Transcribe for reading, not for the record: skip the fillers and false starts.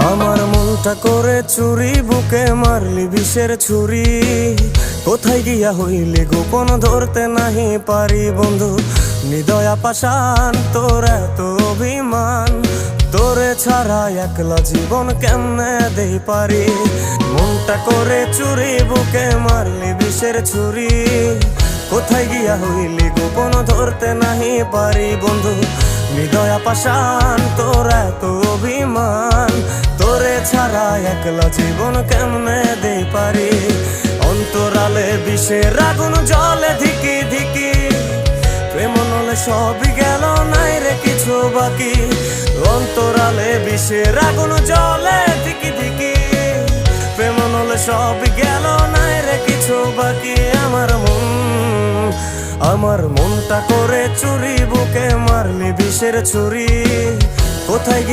আমার মনটা করে চুরি, বুকে মারলি বিষের ছুরি। কোথায় গিয়া হইলি গোপন ধরতে নাহি পারি বন্ধু। হৃদয়া পাষাণ তোর এত অভিমান, তোরে ছাড়া একলা জীবন কেমনে দেই পারি। মনটা করে চুরি, বুকে মারলি বিষের ছুরি। কোথায় গিয়া হইলি গোপন ধরতে নাহি পারি বন্ধু। হৃদয়া পাষাণ তোর এত অভিমান, তোরে ছাড়া একলা জীবন কেমনে দেই পারি। অন্তরালে বিষের আগুন জ্বলে ধিকি ধিকি, প্রেম নলে সবই গেল নাই রে কিছু বাকি। অন্তরালে বিষের আগুন জ্বলে ধিকি ধিকি, প্রেম নলে সবই গেল নাই রে কিছু বাকি। আমার মনটা করে চুরি, বুকে মারলি বিষের ছুরি। কোথায়